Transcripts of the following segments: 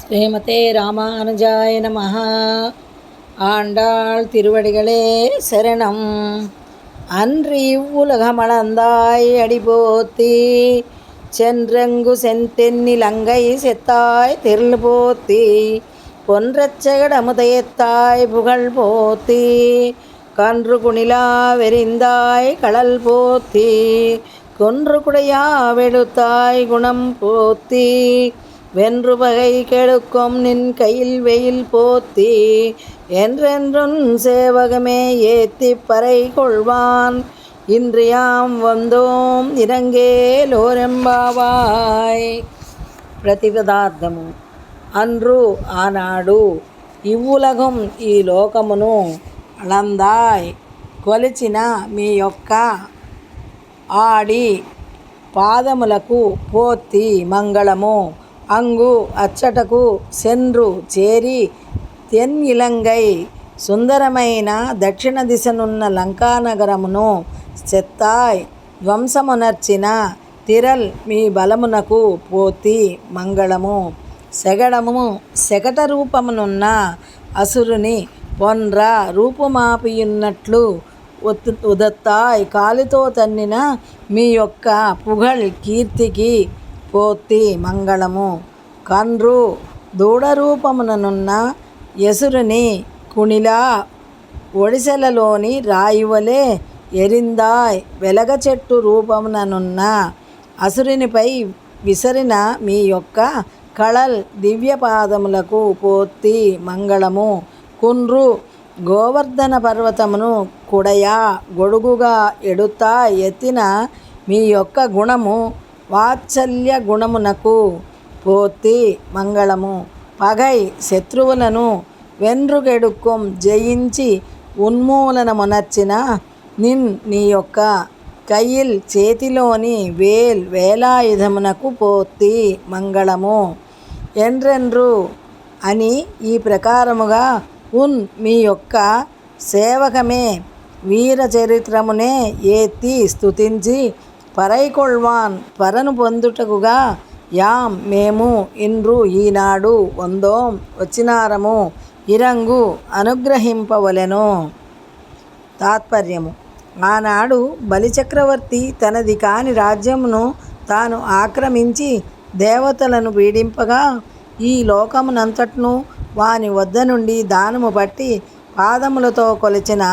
ஸ்ரீமதே ராமானுஜாய நமஹ. ஆண்டாள் திருவடிகளே சரணம். அன்றி இவ்வுலகமளந்தாய் அடிபோத்தி சென்றங்கு செந்தென்னிலங்கை செத்தாய் திரள் போத்தி பொன்றச்செகடமுதையத்தாய் புகழ் போத்தி கன்று குணிலா வெறிந்தாய் கடல் போத்தி கொன்று குடையா வெடுத்தாய் குணம் போத்தி வென்று பகை கெடுக்கும் நின் கையில் வெயில் போத்தி என்றென்றும் சேவகமே ஏத்தி பறை கொள்வான் இன்றியாம் வந்தோம் ఇరంగేలోరెంబావాయ్. ప్రతిపదార్థము. అన్రు ఆనాడు ఇవ్వులగం ఈ లోకమును అళందాయ్ కొలిచిన మీ యొక్క ఆడి పాదములకు పోతి మంగళము. అంగు అచ్చటకు సెన్రు చేరి తెన్నిలంగై సుందరమైన దక్షిణ దిశనున్న లంకానగరమును చెత్తాయ్ ధ్వంసమునర్చిన తిరల్ మీ బలమునకు పోతి మంగళము. శగడము శకట రూపమునున్న అసురుని పొన్ర రూపుమాపియున్నట్లు ఉదత్తాయ్ కాలితో తన్నిన మీ యొక్క పుగళ్ కీర్తికి పోతి మంగళము. కన్రు దూడరూపముననున్న యసురుని కుణిలా ఒడిసెలలోని రాయివలే ఎరిందాయ్ వెలగ చెట్టు రూపముననున్న అసురునిపై విసరిన మీ యొక్క కళల్ దివ్యపాదములకు పోతి మంగళము. కుండ్రు గోవర్ధన పర్వతమును కుడయా గొడుగుగా ఎడుతా ఎత్తిన మీ యొక్క గుణము వాత్సల్య గుణమునకు పోతి మంగళము. పగై శత్రువులను వెన్రుగెడుక్కుం జయించి ఉన్మూలనమునర్చిన నీ యొక్క కయ్యిల్ చేతిలోని వేలాయుధమునకు పోతి మంగళము. ఎండ్రెండ్రు అని ఈ ప్రకారముగా మీ యొక్క సేవకమే వీర చరిత్రమునే ఏత్తి స్తుతించి పరైకొల్వాన్ పరను పొందుటకుగా యాం మేము ఇండ్రు ఈనాడు వందోం వచ్చినారము ఇరంగు అనుగ్రహింపవలెను. తాత్పర్యము. ఆనాడు బలిచక్రవర్తి తనది కాని రాజ్యమును తాను ఆక్రమించి దేవతలను పీడింపగా ఈ లోకమునంతట్ను వాని వద్ద నుండి దానము పట్టి పాదములతో కొలిచిన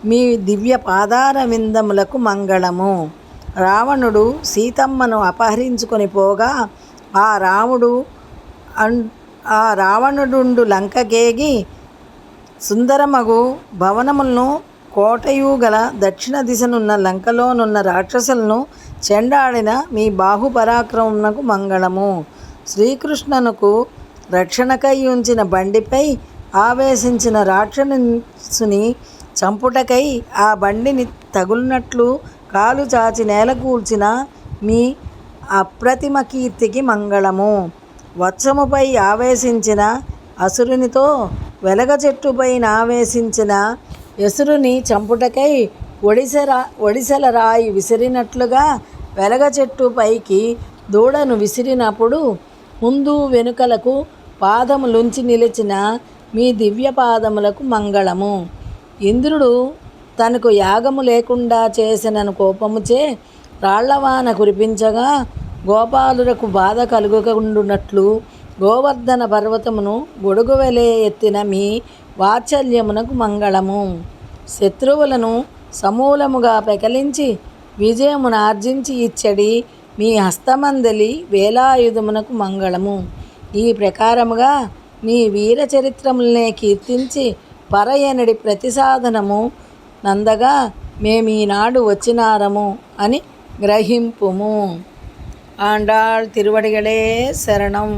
మీ దివ్య పాదార విందములకు మంగళము. రావణుడు సీతమ్మను అపహరించుకొని పోగా ఆ రావణుడు లంకకేగి సుందరమగు భవనములను కోటయు గల దక్షిణ దిశనున్న లంకలోనున్న రాక్షసులను చెండాడిన మీ బాహుపరాక్రమమునకు మంగళము. శ్రీకృష్ణునకు రక్షణకై ఉంచిన బండిపై ఆవేశించిన రాక్షసుని చంపుటకై ఆ బండిని తగులునట్లు కాలు చాచి నేల కూల్చిన మీ అప్రతిమ కీర్తికి మంగళము. వత్సముపై ఆవేశించిన అసురునితో వెలగ చెట్టుపై ఆవేశించిన యసురుని చంపుటకై ఒడిసెల రాయి విసిరినట్లుగా వెలగ చెట్టు పైకి దూడను విసిరినప్పుడు ముందు వెనుకలకు పాదములుంచి నిలిచిన మీ దివ్య పాదములకు మంగళము. ఇంద్రుడు తనకు యాగము లేకుండా చేసినను కోపముచే రాళ్లవాన కురిపించగా గోపాలులకు బాధ కలుగకుండునట్లు గోవర్ధన పర్వతమును గొడుగు వెలే ఎత్తిన మీ వాత్సల్యమునకు మంగళము. శత్రువులను సమూలముగా పెకలించి విజయమును ఆర్జించి ఇచ్చడి మీ హస్తమందలి వేలాయుధమునకు మంగళము. ఈ ప్రకారముగా మీ వీర చరిత్రములనే కీర్తించి పరయనడి ప్రతిసాధనము నందగా మేమీనాడు వచ్చినారము అని గ్రహింపుము. ఆండాళ్ తిరువడిగళే శరణం.